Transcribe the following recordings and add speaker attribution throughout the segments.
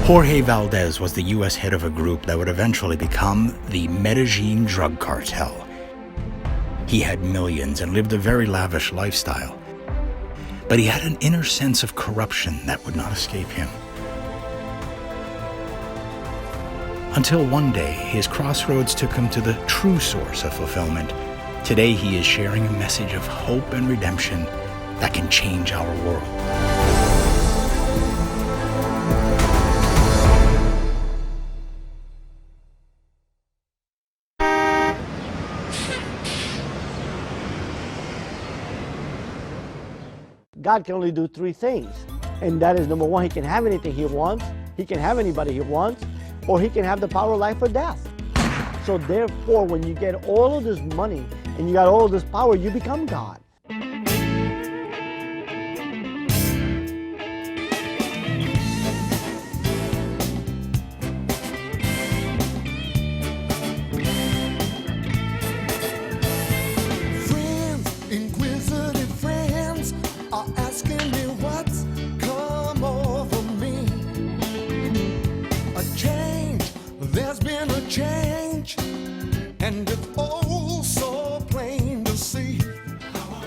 Speaker 1: Jorge Valdes was the U.S. head of a group that would eventually become the Medellin drug cartel. He had millions and lived a very lavish lifestyle, but he had an inner sense of corruption that would not escape him. Until one day, his crossroads took him to the true source of fulfillment. Today, he is sharing a message of hope and redemption that can change our world.
Speaker 2: God can only do three things, and that is, number one, he can have anything he wants, he can have anybody he wants, or he can have the power of life or death. So therefore, when you get all of this money and you got all of this power, you become God.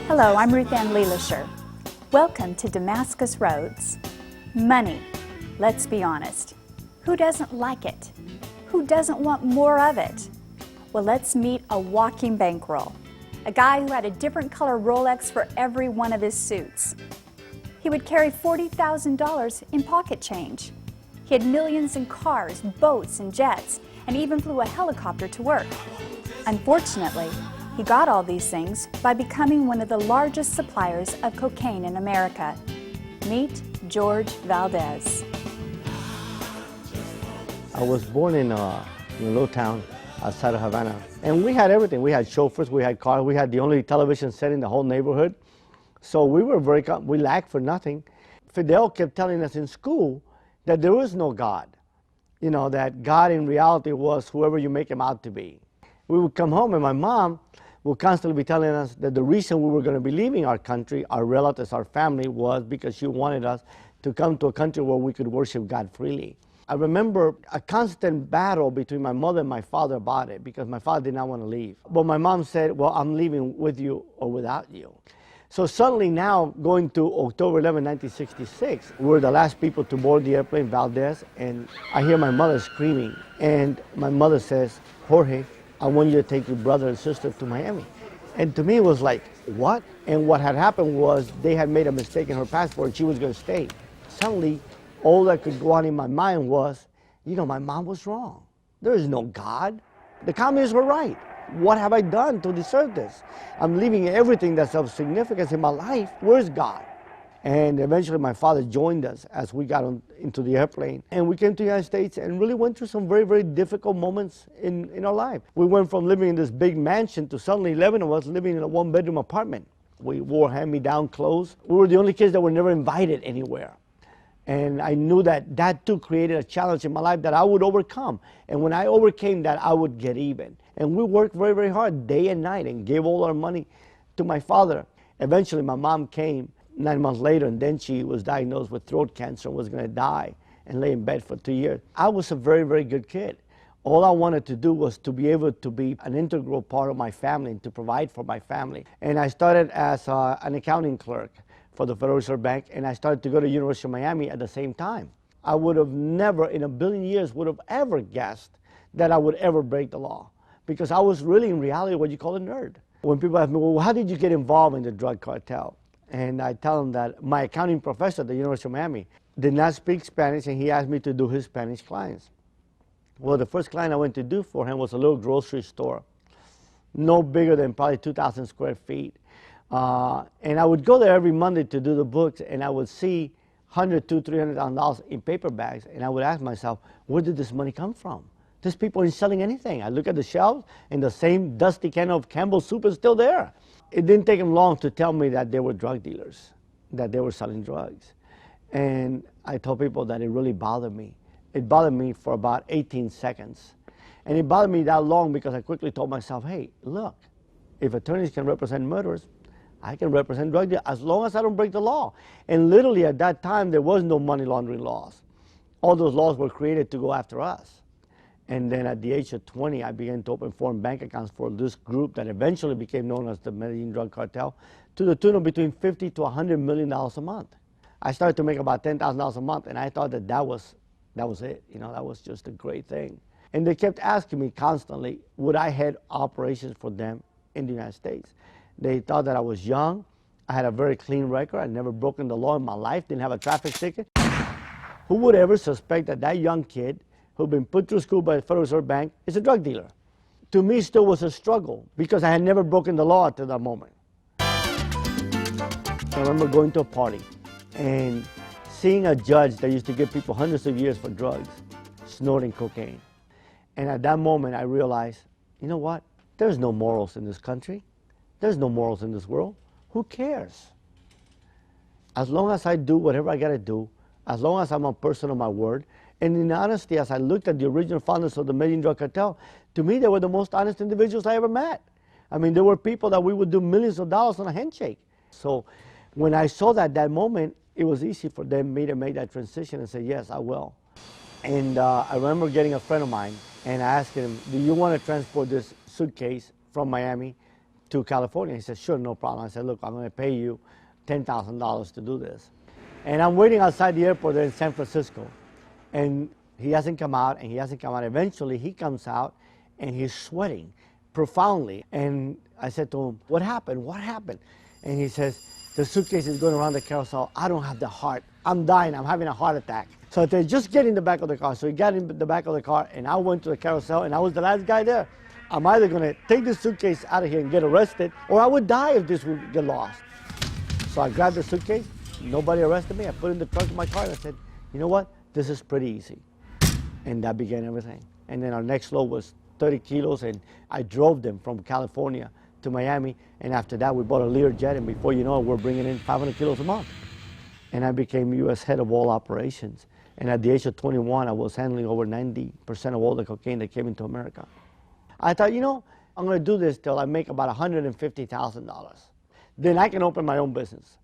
Speaker 3: Hello, I'm Ruth Ann Leelisher. Welcome to Damascus Roads. Money, let's be honest. Who doesn't like it? Who doesn't want more of it? Well, let's meet a walking bankroll. A guy who had a different color Rolex for every one of his suits. He would carry $40,000 in pocket change. He had millions in cars, boats, and jets, and even flew a helicopter to work. Unfortunately, he got all these things by becoming one of the largest suppliers of cocaine in America. Meet Jorge Valdes.
Speaker 2: I was born in a little town outside of Havana, and we had everything. We had chauffeurs, we had cars, we had the only television set in the whole neighborhood. So we lacked for nothing. Fidel kept telling us in school that there was no God. You know, that God in reality was whoever you make him out to be. We would come home and my mom would constantly be telling us that the reason we were going to be leaving our country, our relatives, our family, was because she wanted us to come to a country where we could worship God freely. I remember a constant battle between my mother and my father about it because my father did not want to leave. But my mom said, well, I'm leaving with you or without you. So suddenly now, going to October 11, 1966, we're the last people to board the airplane, Valdes, and I hear my mother screaming. And my mother says, Jorge, I want you to take your brother and sister to Miami. And to me it was like, what? And what had happened was they had made a mistake in her passport and she was going to stay. Suddenly, all that could go on in my mind was, you know, my mom was wrong. There is no God. The communists were right. What have I done to deserve this? I'm leaving everything that's of significance in my life. Where's God? And eventually my father joined us as we got into the airplane. And we came to the United States and really went through some very, very difficult moments in our life. We went from living in this big mansion to suddenly 11 of us living in a one-bedroom apartment. We wore hand-me-down clothes. We were the only kids that were never invited anywhere. And I knew that that too created a challenge in my life that I would overcome. And when I overcame that, I would get even. And we worked very, very hard day and night and gave all our money to my father. Eventually my mom came 9 months later, and then she was diagnosed with throat cancer and was going to die and lay in bed for 2 years. I was a very, very good kid. All I wanted to do was to be able to be an integral part of my family and to provide for my family. And I started as an accounting clerk for the Federal Reserve Bank, and I started to go to University of Miami at the same time. I would have never, in a billion years, would have ever guessed that I would ever break the law, because I was really, in reality, what you call a nerd. When people ask me, well, how did you get involved in the drug cartel? And I tell them that my accounting professor at the University of Miami did not speak Spanish, and he asked me to do his Spanish clients. Well, the first client I went to do for him was a little grocery store, no bigger than probably 2,000 square feet. And I would go there every Monday to do the books, and I would see $100,000 to $300,000 in paper bags, and I would ask myself, where did this money come from? These people aren't selling anything. I look at the shelves, and the same dusty can of Campbell's soup is still there. It didn't take them long to tell me that they were drug dealers, that they were selling drugs. And I told people that it really bothered me. It bothered me for about 18 seconds. And it bothered me that long because I quickly told myself, hey, look, if attorneys can represent murderers, I can represent drug dealers as long as I don't break the law. And literally at that time, there was no money laundering laws. All those laws were created to go after us. And then at the age of 20, I began to open foreign bank accounts for this group that eventually became known as the Medellin drug cartel, to the tune of between $50 to $100 million a month. I started to make about $10,000 a month, and I thought that was it. You know, that was just a great thing. And they kept asking me constantly, would I head operations for them in the United States? They thought that I was young. I had a very clean record. I'd never broken the law in my life, didn't have a traffic ticket. Who would ever suspect that that young kid who'd been put through school by the Federal Reserve Bank is a drug dealer? To me, still was a struggle because I had never broken the law until that moment. I remember going to a party and seeing a judge that used to give people hundreds of years for drugs, snorting cocaine. And at that moment, I realized, you know what? There's no morals in this country. There's no morals in this world. Who cares? As long as I do whatever I got to do, as long as I'm a person of my word, and in honesty, as I looked at the original founders of the Medellin drug cartel, to me, they were the most honest individuals I ever met. I mean, there were people that we would do millions of dollars on a handshake. So when I saw that moment, it was easy for me to make that transition and say, yes, I will. And I remember getting a friend of mine, and I asked him, do you want to transport this suitcase from Miami to California? He said, sure, no problem. I said, look, I'm going to pay you $10,000 to do this. And I'm waiting outside the airport there in San Francisco. And he hasn't come out, and he hasn't come out. Eventually, he comes out, and he's sweating profoundly. And I said to him, what happened? What happened? And he says, the suitcase is going around the carousel. I don't have the heart. I'm dying. I'm having a heart attack. So I said, just get in the back of the car. So he got in the back of the car, and I went to the carousel, and I was the last guy there. I'm either going to take this suitcase out of here and get arrested, or I would die if this would get lost. So I grabbed the suitcase. Nobody arrested me. I put it in the trunk of my car, and I said, you know what? This is pretty easy. And that began everything. And then our next load was 30 kilos, and I drove them from California to Miami. And after that, we bought a Learjet, and before you know it, we're bringing in 500 kilos a month. And I became U.S. head of all operations. And at the age of 21, I was handling over 90% of all the cocaine that came into America. I thought, you know, I'm going to do this till I make about $150,000. Then I can open my own business,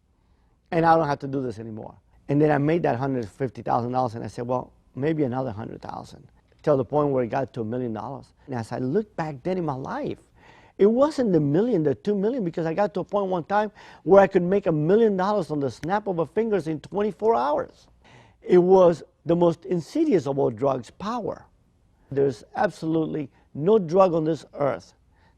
Speaker 2: and I don't have to do this anymore. And then I made that $150,000, and I said, well, maybe another $100,000, till the point where it got to $1 million. And as I look back then in my life, it wasn't the million, the 2 million, because I got to a point one time where I could make $1 million on the snap of a fingers in 24 hours. It was the most insidious of all drugs, power. There's absolutely no drug on this earth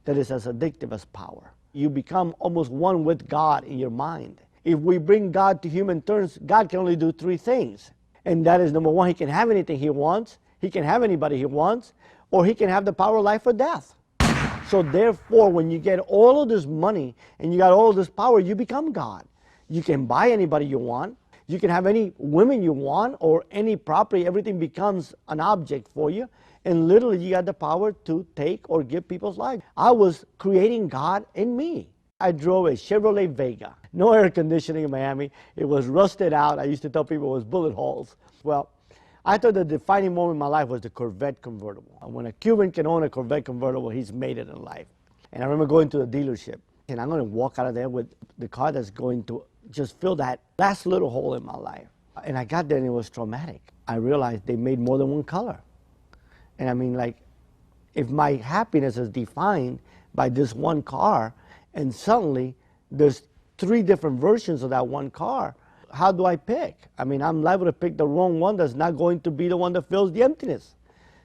Speaker 2: that is as addictive as power. You become almost one with God in your mind. If we bring God to human terms, God can only do three things. And that is, number one, he can have anything he wants, he can have anybody he wants, or he can have the power of life or death. So therefore, when you get all of this money and you got all of this power, you become God. You can buy anybody you want. You can have any women you want or any property. Everything becomes an object for you. And literally, you got the power to take or give people's lives. I was creating God in me. I drove a Chevrolet Vega. No air conditioning in Miami. It was rusted out. I used to tell people it was bullet holes. Well, I thought the defining moment in my life was the Corvette convertible. When a Cuban can own a Corvette convertible, he's made it in life. And I remember going to the dealership, and I'm going to walk out of there with the car that's going to just fill that last little hole in my life. And I got there, and it was traumatic. I realized they made more than one color. And I mean, like, if my happiness is defined by this one car, and suddenly there's 3 different versions of that one car, how do I pick? I mean, I'm liable to pick the wrong one that's not going to be the one that fills the emptiness.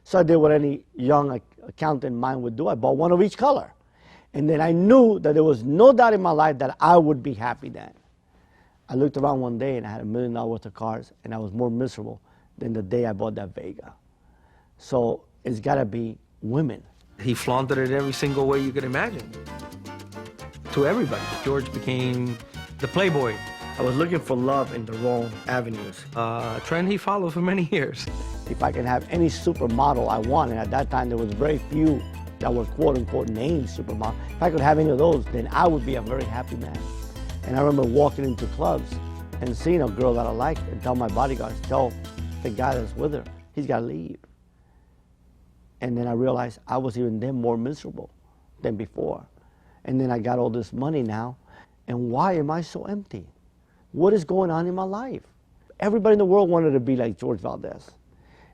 Speaker 2: So I did what any young accountant mind would do. I bought one of each color. And then I knew that there was no doubt in my life that I would be happy then. I looked around one day and I had $1 million worth of cars, and I was more miserable than the day I bought that Vega. So it's got to be women.
Speaker 4: He flaunted it every single way you could imagine. To everybody. George became the playboy.
Speaker 2: I was looking for love in the wrong avenues.
Speaker 4: A trend he followed for many years.
Speaker 2: If I can have any supermodel I want, and at that time there was very few that were quote-unquote named supermodel, if I could have any of those, then I would be a very happy man. And I remember walking into clubs and seeing a girl that I liked and tell my bodyguards, tell the guy that's with her, he's got to leave. And then I realized I was even then more miserable than before. And then I got all this money now, and why am I so empty? What is going on in my life? Everybody in the world wanted to be like Jorge Valdes.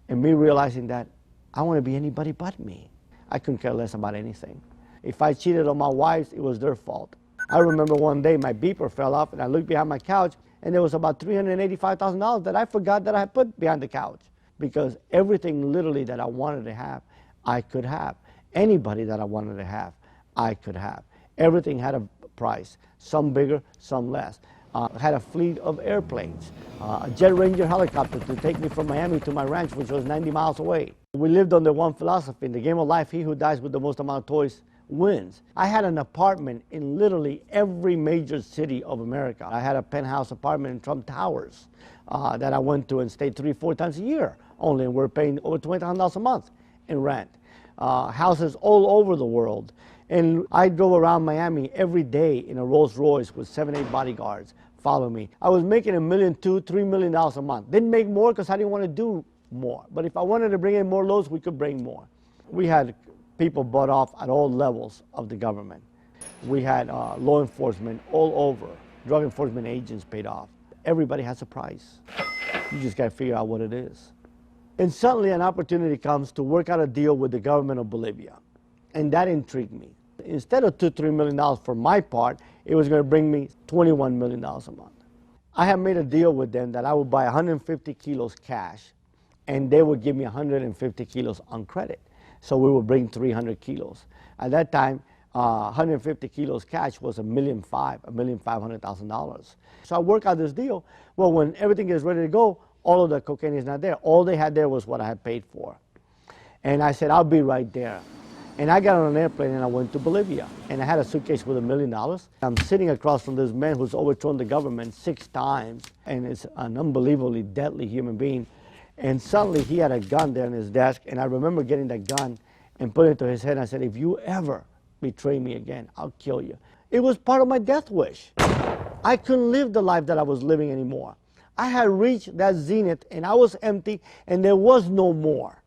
Speaker 2: And me realizing that I want to be anybody but me. I couldn't care less about anything. If I cheated on my wives, it was their fault. I remember one day my beeper fell off and I looked behind my couch and there was about $385,000 that I forgot that I had put behind the couch. Because everything literally that I wanted to have, I could have. Anybody that I wanted to have, I could have. Everything had a price, some bigger, some less. I had a fleet of airplanes, a Jet Ranger helicopter to take me from Miami to my ranch, which was 90 miles away. We lived under one philosophy. In the game of life, he who dies with the most amount of toys wins. I had an apartment in literally every major city of America. I had a penthouse apartment in Trump Towers that I went to and stayed 3-4 times a year only, and we're paying over $20,000 a month in rent. Houses all over the world. And I drove around Miami every day in a Rolls Royce with 7-8 bodyguards follow me. I was making $1 million, $2-3 million a month. Didn't make more because I didn't want to do more. But if I wanted to bring in more loads, we could bring more. We had people bought off at all levels of the government. We had law enforcement all over. Drug enforcement agents paid off. Everybody has a price. You just got to figure out what it is. And suddenly an opportunity comes to work out a deal with the government of Bolivia. And that intrigued me. Instead of $2-3 million for my part, it was going to bring me $21 million a month. I had made a deal with them that I would buy 150 kilos cash, and they would give me 150 kilos on credit. So we would bring 300 kilos. At that time, 150 kilos cash was $1,500,000. So I worked out this deal. Well, when everything is ready to go, all of the cocaine is not there. All they had there was what I had paid for. And I said, I'll be right there. And I got on an airplane and I went to Bolivia. And I had a suitcase with $1 million. I'm sitting across from this man who's overthrown the government 6 times. And it's an unbelievably deadly human being. And suddenly he had a gun there on his desk. And I remember getting that gun and putting it to his head. And I said, if you ever betray me again, I'll kill you. It was part of my death wish. I couldn't live the life that I was living anymore. I had reached that zenith and I was empty and there was no more.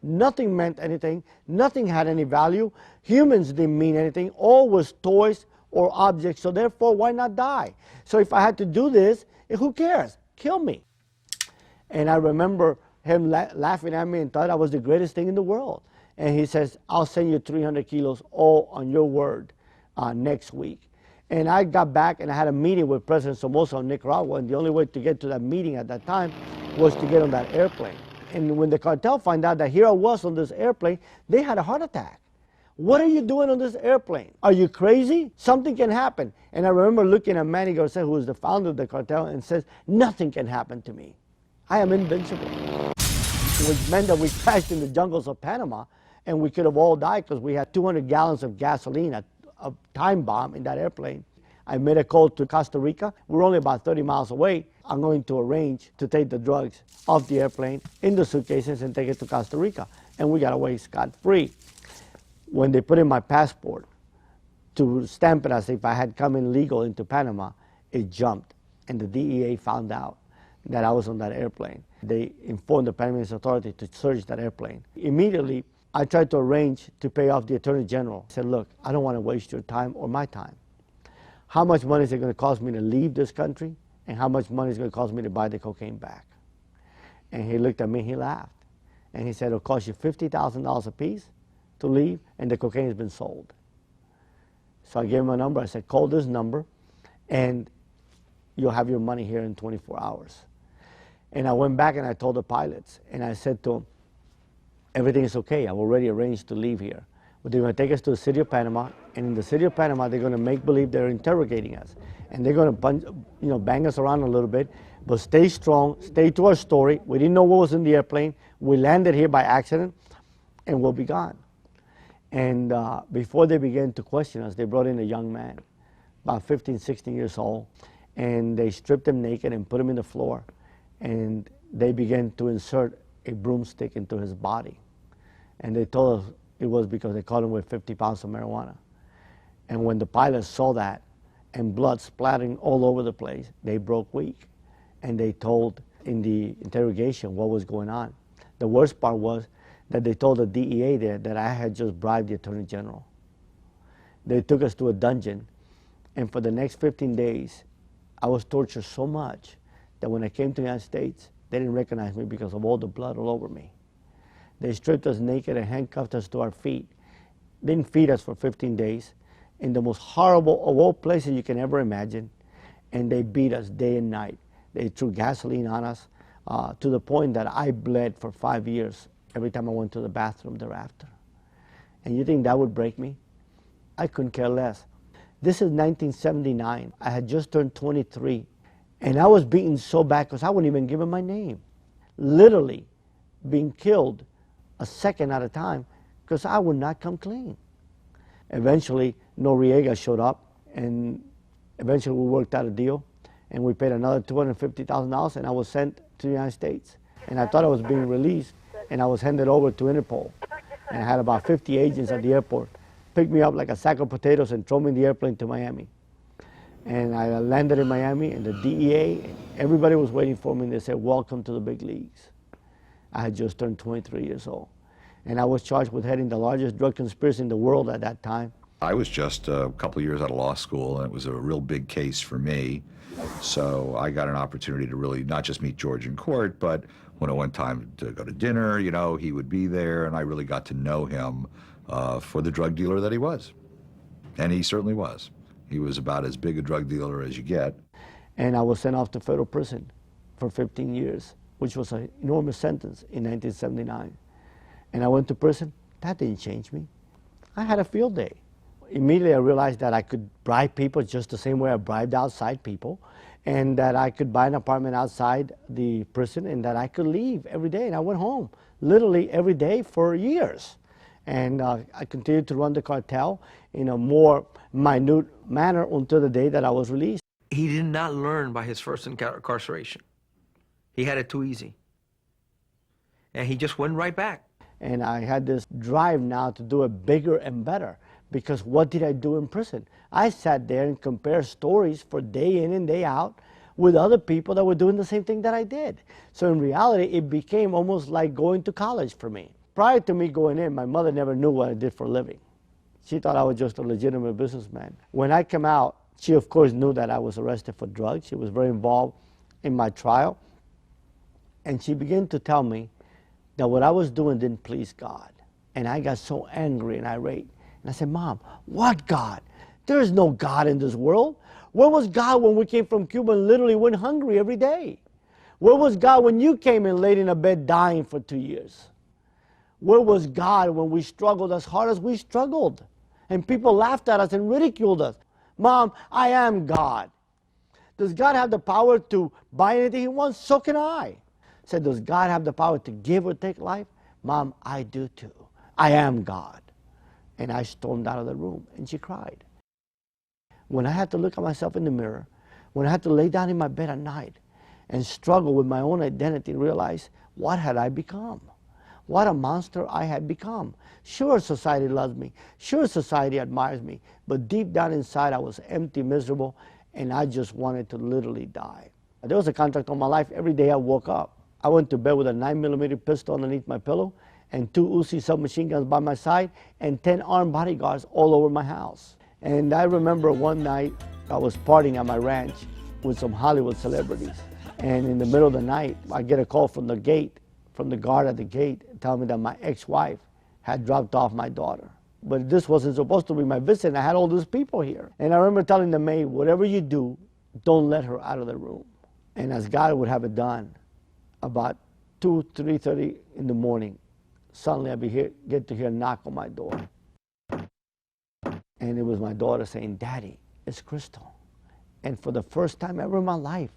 Speaker 2: Nothing meant anything. Nothing had any value. Humans didn't mean anything. All was toys or objects. So therefore, why not die? So if I had to do this, who cares? Kill me. And I remember him laughing at me and thought I was the greatest thing in the world. And he says, I'll send you 300 kilos all on your word next week. And I got back and I had a meeting with President Somoza of Nicaragua. And the only way to get to that meeting at that time was to get on that airplane. And when the cartel found out that here I was on this airplane, they had a heart attack. What are you doing on this airplane? Are you crazy? Something can happen. And I remember looking at Manny Garcia, who was the founder of the cartel, and says, nothing can happen to me. I am invincible. Which meant that we crashed in the jungles of Panama, and we could have all died because we had 200 gallons of gasoline, a time bomb in that airplane. I made a call to Costa Rica. We're only about 30 miles away. I'm going to arrange to take the drugs off the airplane in the suitcases and take it to Costa Rica. And we got away scot-free. When they put in my passport to stamp it as if I had come in legal into Panama, it jumped. And the DEA found out that I was on that airplane. They informed the Panamanian authority to search that airplane. Immediately, I tried to arrange to pay off the Attorney General. I said, look, I don't want to waste your time or my time. How much money is it going to cost me to leave this country? And how much money is it going to cost me to buy the cocaine back? And he looked at me, he laughed. And he said, it'll cost you $50,000 a piece to leave, and the cocaine has been sold. So I gave him a number. I said, call this number, and you'll have your money here in 24 hours. And I went back and I told the pilots, and I said to them, everything is okay. I've already arranged to leave here. But they're going to take us to the city of Panama, and in the city of Panama, they're going to make believe they're interrogating us. And they're going to bang us around a little bit, but stay strong, stay to our story. We didn't know what was in the airplane. We landed here by accident, and we'll be gone. And before they began to question us, they brought in a young man, about 15, 16 years old, and they stripped him naked and put him in the floor. And they began to insert a broomstick into his body. And they told us it was because they caught him with 50 pounds of marijuana. And when the pilots saw that, and blood splattering all over the place, they broke weak. And they told in the interrogation what was going on. The worst part was that they told the DEA there that I had just bribed the Attorney General. They took us to a dungeon, and for the next 15 days, I was tortured so much that when I came to the United States, They didn't recognize me because of all the blood all over me. They stripped us naked and handcuffed us to our feet. Didn't feed us for 15 days in the most horrible of all places you can ever imagine. And they beat us day and night. They threw gasoline on us to the point that I bled for 5 years every time I went to the bathroom thereafter. And you think that would break me? I couldn't care less. This is 1979. I had just turned 23. And I was beaten so bad because I wouldn't even give him my name. Literally being killed a second at a time because I would not come clean. Eventually, Noriega showed up, and eventually we worked out a deal, and we paid another $250,000, and I was sent to the United States. And I thought I was being released, and I was handed over to Interpol. And I had about 50 agents at the airport pick me up like a sack of potatoes and throw me in the airplane to Miami. And I landed in Miami, and the DEA, everybody was waiting for me, and they said, "Welcome to the big leagues." I had just turned 23 years old. And I was charged with heading the largest drug conspiracy in the world at that time.
Speaker 5: I was just a couple of years out of law school, and it was a real big case for me. So I got an opportunity to really not just meet George in court, but when it went time to go to dinner, you know, he would be there, and I really got to know him for the drug dealer that he was. And he certainly was. He was about as big a drug dealer as you get.
Speaker 2: And I was sent off to federal prison for 15 years, which was an enormous sentence in 1979. And I went to prison. That didn't change me. I had a field day. Immediately I realized that I could bribe people just the same way I bribed outside people, and that I could buy an apartment outside the prison, and that I could leave every day. And I went home literally every day for years. And I continued to run the cartel in a more minute manner until the day that I was released.
Speaker 4: He did not learn by his first incarceration. He had it too easy. And he just went right back.
Speaker 2: And I had this drive now to do it bigger and better, because what did I do in prison? I sat there and compared stories for day in and day out with other people that were doing the same thing that I did. So in reality, it became almost like going to college for me. Prior to me going in, my mother never knew what I did for a living. She thought I was just a legitimate businessman. When I came out, she of course knew that I was arrested for drugs. She was very involved in my trial. And she began to tell me that what I was doing didn't please God. And I got so angry and irate. And I said, "Mom, what God? There is no God in this world. Where was God when we came from Cuba and literally went hungry every day? Where was God when you came and laid in a bed dying for 2 years? Where was God when we struggled as hard as we struggled? And people laughed at us and ridiculed us. Mom, I am God. Does God have the power to buy anything he wants? So can I." Said, "Does God have the power to give or take life?" "Mom, I do too. I am God." And I stormed out of the room, and she cried. When I had to look at myself in the mirror, when I had to lay down in my bed at night and struggle with my own identity, realize what had I become? What a monster I had become. Sure, society loves me. Sure, society admires me. But deep down inside, I was empty, miserable, and I just wanted to literally die. There was a contract on my life. Every day I woke up, I went to bed with a 9mm pistol underneath my pillow and 2 Uzi submachine guns by my side and 10 armed bodyguards all over my house. And I remember one night I was partying at my ranch with some Hollywood celebrities. And in the middle of the night, I get a call from the gate, from the guard at the gate, telling me that my ex-wife had dropped off my daughter. But this wasn't supposed to be my visit, and I had all these people here. And I remember telling the maid, "Whatever you do, don't let her out of the room." And as God would have it done, about 2, 3:30 in the morning, suddenly I get to hear a knock on my door. And it was my daughter saying, "Daddy, it's Crystal." And for the first time ever in my life,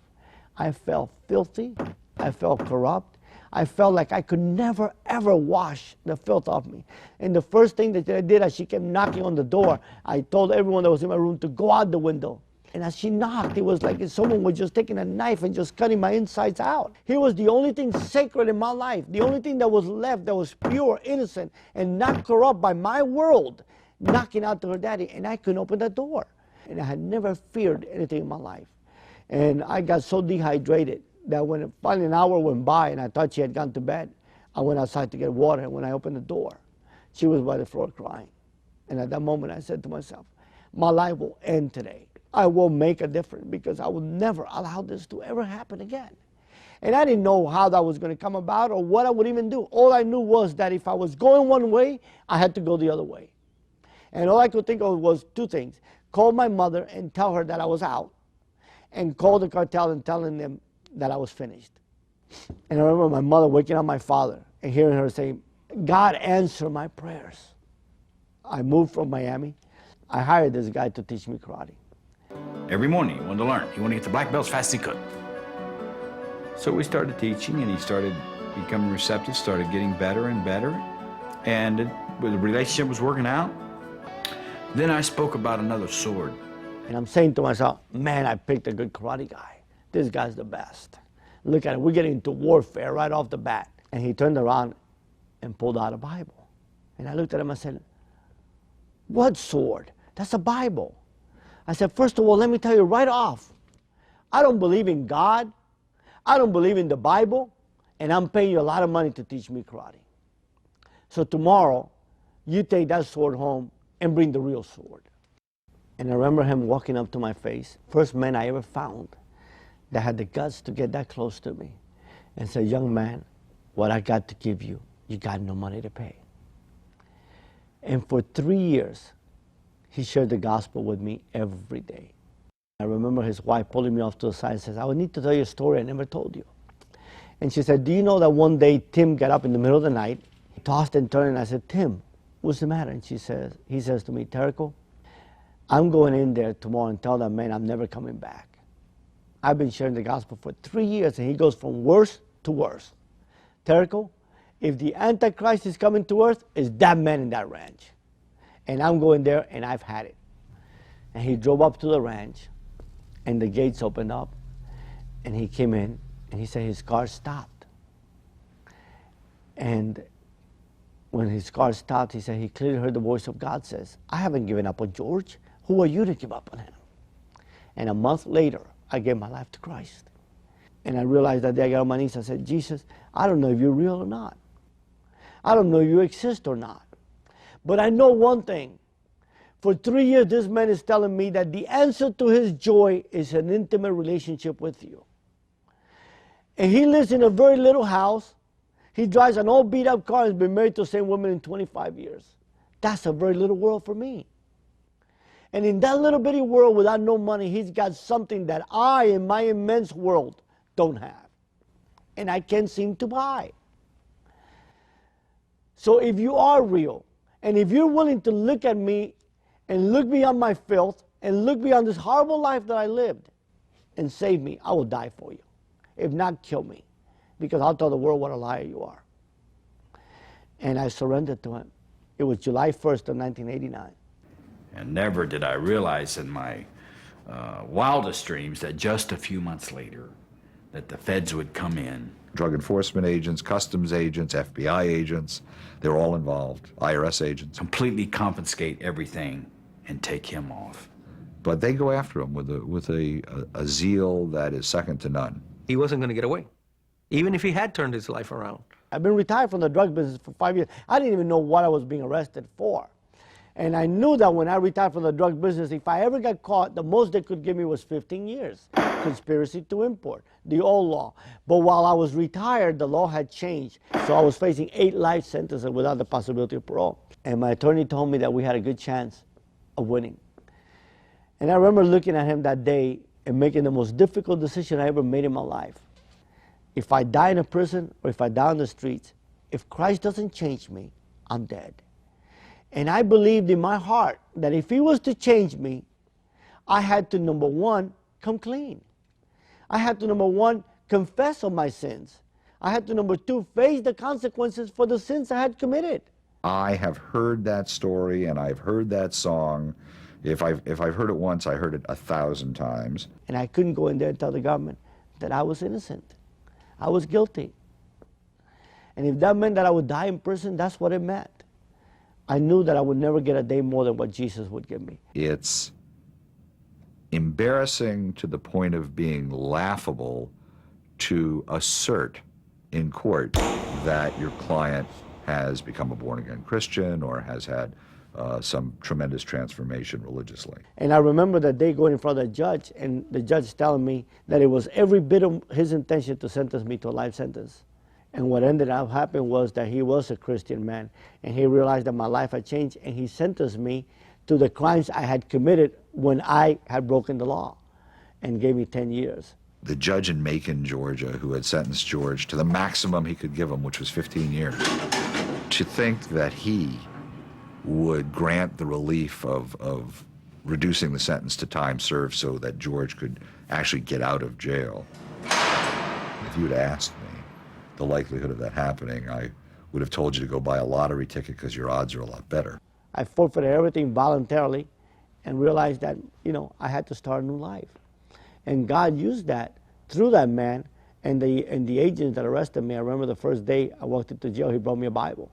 Speaker 2: I felt filthy, I felt corrupt, I felt like I could never, ever wash the filth off me. And the first thing that I did as she kept knocking on the door, I told everyone that was in my room to go out the window. And as she knocked, it was like if someone was just taking a knife and just cutting my insides out. He was the only thing sacred in my life, the only thing that was left that was pure, innocent, and not corrupt by my world, knocking out to her daddy, and I couldn't open the door. And I had never feared anything in my life. And I got so dehydrated that when finally an hour went by and I thought she had gone to bed, I went outside to get water, and when I opened the door, she was by the floor crying. And at that moment I said to myself, my life will end today. I will make a difference because I will never allow this to ever happen again. And I didn't know how that was going to come about or what I would even do. All I knew was that if I was going one way, I had to go the other way. And all I could think of was two things. Call my mother and tell her that I was out, and call the cartel and telling them that I was finished. And I remember my mother waking up my father and hearing her say, God answer my prayers. I moved from Miami. I hired this guy to teach me karate.
Speaker 6: Every morning he wanted to learn. He wanted to get the black belts as fast as he could. So we started teaching, and he started becoming receptive, started getting better and better. And the relationship was working out. Then I spoke about another sword.
Speaker 2: And I'm saying to myself, man, I picked a good karate guy. This guy's the best. Look at it, we're getting into warfare right off the bat. And he turned around and pulled out a Bible. And I looked at him and said, what sword? That's a Bible. I said, first of all, let me tell you right off, I don't believe in God. I don't believe in the Bible. And I'm paying you a lot of money to teach me karate. So tomorrow, you take that sword home and bring the real sword. And I remember him walking up to my face, first man I ever found that had the guts to get that close to me, and said, young man, what I got to give you, you got no money to pay. And for 3 years, he shared the gospel with me every day. I remember his wife pulling me off to the side and says, I would need to tell you a story I never told you. And she said, do you know that one day Tim got up in the middle of the night, he tossed and turned, and I said, Tim, what's the matter? And he says to me, Terrico, I'm going in there tomorrow and tell that man I'm never coming back. I've been sharing the gospel for 3 years, and he goes from worse to worse. Terrico, if the Antichrist is coming to earth, it's that man in that ranch. And I'm going there, and I've had it. And he drove up to the ranch, and the gates opened up, and he came in, and he said his car stopped. And when his car stopped, he said he clearly heard the voice of God says, I haven't given up on George. Who are you to give up on him? And a month later, I gave my life to Christ. And I realized that day I got on my knees, I said, Jesus, I don't know if you're real or not. I don't know if you exist or not. But I know one thing. For 3 years, this man is telling me that the answer to his joy is an intimate relationship with you. And he lives in a very little house. He drives an old beat-up car and has been married to the same woman in 25 years. That's a very little world for me. And in that little bitty world without no money, he's got something that I, in my immense world, don't have. And I can't seem to buy. So if you are real, and if you're willing to look at me and look beyond my filth and look beyond this horrible life that I lived and save me, I will die for you. If not, kill me. Because I'll tell the world what a liar you are. And I surrendered to him. It was July 1st of 1989.
Speaker 6: And never did I realize in my wildest dreams that just a few months later that the feds would come in.
Speaker 5: Drug enforcement agents, customs agents, FBI agents, they're all involved, IRS agents.
Speaker 6: Completely confiscate everything and take him off.
Speaker 5: But they go after him with a zeal that is second to none.
Speaker 4: He wasn't going to get away, even if he had turned his life around.
Speaker 2: I've been retired from the drug business for 5 years. I didn't even know what I was being arrested for. And I knew that when I retired from the drug business, if I ever got caught, the most they could give me was 15 years. Conspiracy to import, the old law. But while I was retired, the law had changed. So I was facing 8 life sentences without the possibility of parole. And my attorney told me that we had a good chance of winning. And I remember looking at him that day and making the most difficult decision I ever made in my life. If I die in a prison or if I die on the streets, if Christ doesn't change me, I'm dead. And I believed in my heart that if he was to change me, I had to, number one, come clean. I had to, number one, confess on my sins. I had to, number two, face the consequences for the sins I had committed.
Speaker 5: I have heard that story and I've heard that song. If I've heard it once, I heard it 1,000 times.
Speaker 2: And I couldn't go in there and tell the government that I was innocent. I was guilty. And if that meant that I would die in prison, that's what it meant. I knew that I would never get a day more than what Jesus would give me.
Speaker 5: It's embarrassing to the point of being laughable to assert in court that your client has become a born-again Christian or has had some tremendous transformation religiously.
Speaker 2: And I remember that day going in front of the judge, and the judge telling me that it was every bit of his intention to sentence me to a life sentence. And what ended up happening was that he was a Christian man, and he realized that my life had changed, and he sentenced me to the crimes I had committed when I had broken the law, and gave me 10 years.
Speaker 5: The judge in Macon, Georgia, who had sentenced George to the maximum he could give him, which was 15 years, to think that he would grant the relief of reducing the sentence to time served so that George could actually get out of jail. If you'd asked me the likelihood of that happening, I would have told you to go buy a lottery ticket because your odds are a lot better.
Speaker 2: I forfeited everything voluntarily and realized that, I had to start a new life. And God used that through that man and the agents that arrested me. I remember the first day I walked into jail, he brought me a Bible.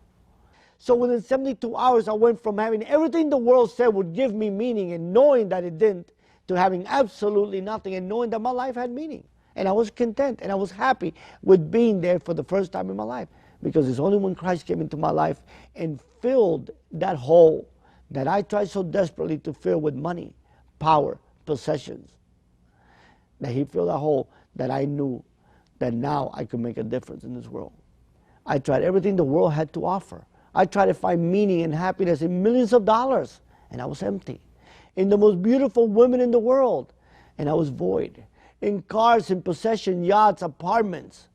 Speaker 2: So within 72 hours, I went from having everything the world said would give me meaning and knowing that it didn't, to having absolutely nothing and knowing that my life had meaning. And I was content and I was happy with being there for the first time in my life, because it's only when Christ came into my life and filled that hole that I tried so desperately to fill with money, power, possessions, that he filled that hole, that I knew that now I could make a difference in this world. I tried everything the world had to offer. I tried to find meaning and happiness in millions of dollars, and I was empty. In the most beautiful women in the world, and I was void. In cars, in possession, yachts, apartments,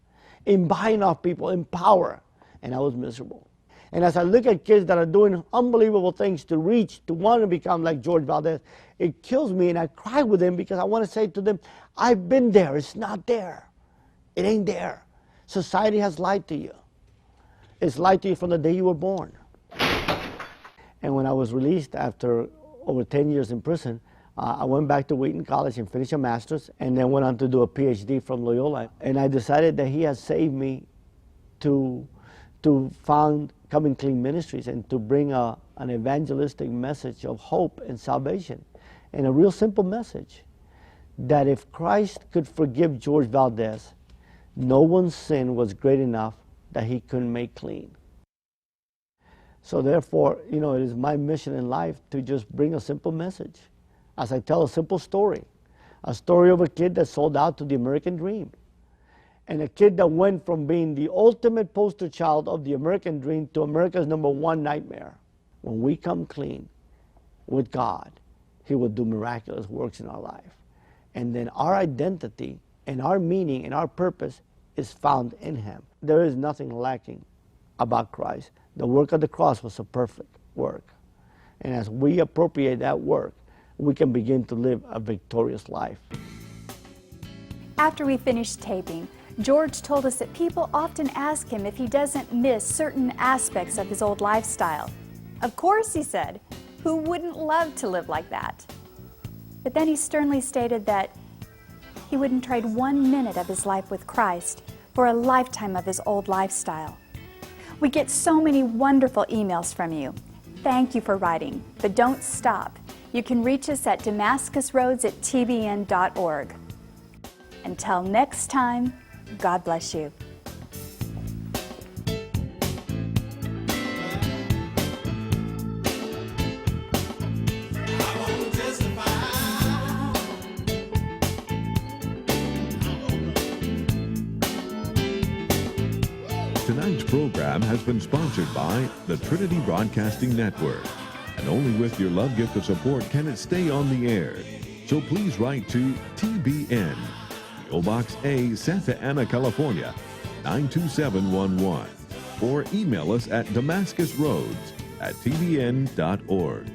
Speaker 2: in buying off people, in power, and I was miserable. And as I look at kids that are doing unbelievable things to reach, to want to become like Jorge Valdes, it kills me, and I cry with them because I want to say to them, I've been there, it's not there. It ain't there. Society has lied to you. It's lied to you from the day you were born. And when I was released after over 10 years in prison, I went back to Wheaton College and finished a master's, and then went on to do a PhD from Loyola. And I decided that he had saved me to found Coming Clean Ministries and to bring an evangelistic message of hope and salvation. And a real simple message, that if Christ could forgive Jorge Valdes, no one's sin was great enough that he couldn't make clean. So therefore, it is my mission in life to just bring a simple message. As I tell a simple story, a story of a kid that sold out to the American dream. And a kid that went from being the ultimate poster child of the American dream to America's #1 nightmare. When we come clean with God, he will do miraculous works in our life. And then our identity and our meaning and our purpose is found in him. There is nothing lacking about Christ. The work of the cross was a perfect work. And as we appropriate that work, we can begin to live a victorious life.
Speaker 3: After we finished taping, George told us that people often ask him if he doesn't miss certain aspects of his old lifestyle. Of course, he said, who wouldn't love to live like that? But then he sternly stated that he wouldn't trade 1 minute of his life with Christ for a lifetime of his old lifestyle. We get so many wonderful emails from you. Thank you for writing, but don't stop. You can reach us at damascusroads@tbn.org. Until next time, God bless you.
Speaker 7: Tonight's program has been sponsored by the Trinity Broadcasting Network. And only with your love gift of support can it stay on the air. So please write to TBN, P.O. Box A, Santa Ana, California, 92711. Or email us at Damascus Roads @tbn.org.